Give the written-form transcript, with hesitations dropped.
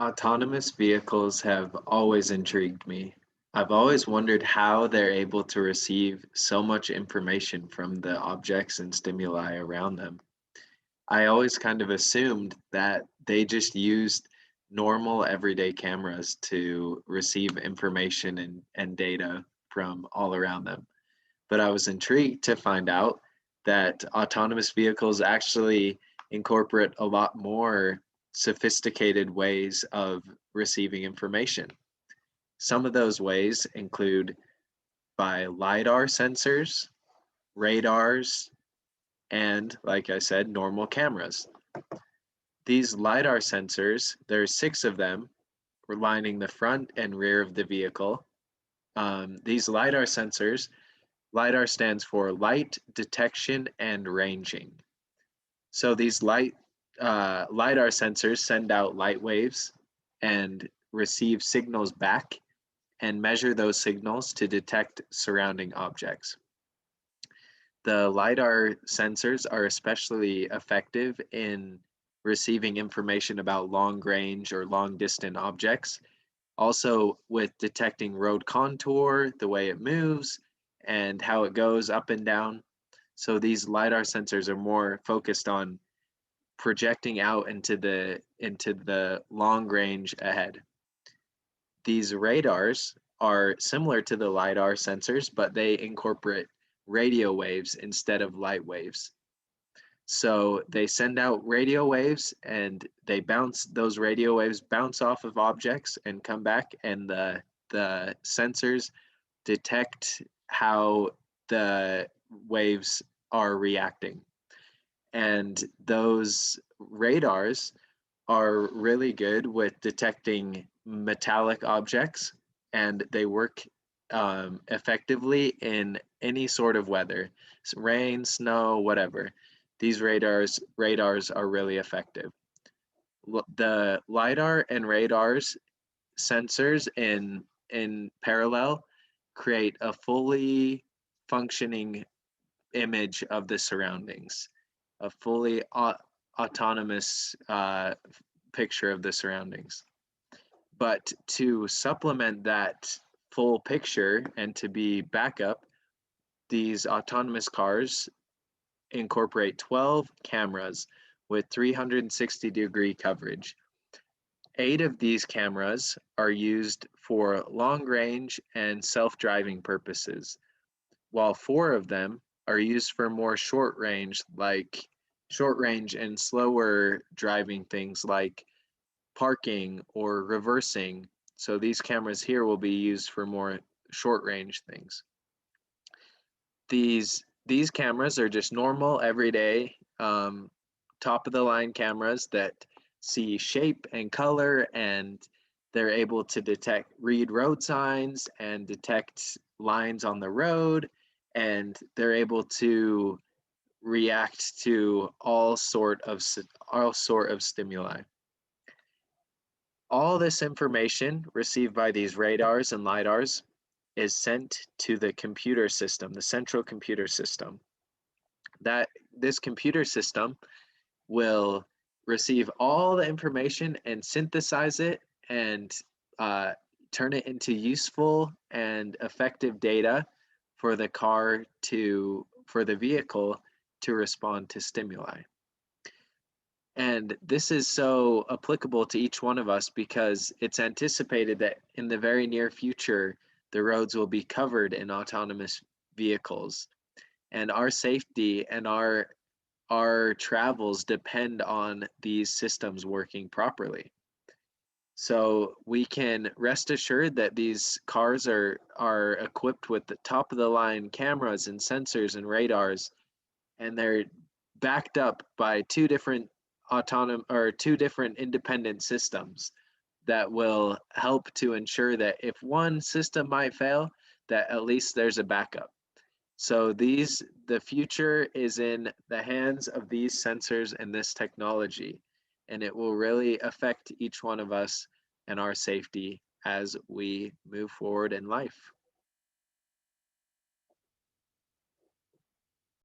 Autonomous vehicles have always intrigued me. I've always wondered how they're able to receive so much information from the objects and stimuli around them. I always kind of assumed that they just used normal everyday cameras to receive information and data from all around them. But I was intrigued to find out that autonomous vehicles actually incorporate a lot more sophisticated ways of receiving information. Some of those ways include by LiDAR sensors, radars, and, like I said, normal cameras. These LiDAR sensors, there's six of them, lining the front and rear of the vehicle. These LiDAR sensors, LiDAR stands for light detection and ranging. So these LiDAR sensors send out light waves and receive signals back and measure those signals to detect surrounding objects. The LiDAR sensors are especially effective in receiving information about long range or long distant objects, also with detecting road contour, the way it moves, and how it goes up and down. So these LiDAR sensors are more focused on projecting out into the long range ahead. These radars are similar to the LiDAR sensors, but they incorporate radio waves instead of light waves. So they send out radio waves and those radio waves bounce off of objects and come back, and the sensors detect how the waves are reacting. And those radars are really good with detecting metallic objects, and they work effectively in any sort of weather, rain, snow, whatever. These radars are really effective. The LiDAR and radars sensors in parallel create a fully functioning image of the surroundings, a fully autonomous picture of the surroundings. But to supplement that full picture and to be backup, these autonomous cars incorporate 12 cameras with 360-degree coverage. 8 of these cameras are used for long range and self-driving purposes, while 4 of them are used for more short range and slower driving things like parking or reversing. So these cameras here will be used for more short range things. These cameras are just normal, everyday, top of the line cameras that see shape and color, and they're able to read road signs and detect lines on the road, and they're able to react to all sort of stimuli. All this information received by these radars and LiDARs is sent to the computer system, the central computer system. This computer system will receive all the information and synthesize it and turn it into useful and effective data for for the vehicle to respond to stimuli. And this is so applicable to each one of us because it's anticipated that in the very near future, the roads will be covered in autonomous vehicles. And our safety and our travels depend on these systems working properly. So we can rest assured that these cars are equipped with the top of the line cameras and sensors and radars, and they're backed up by two different independent systems that will help to ensure that if one system might fail, that at least there's a backup. So the future is in the hands of these sensors and this technology, and it will really affect each one of us and our safety as we move forward in life.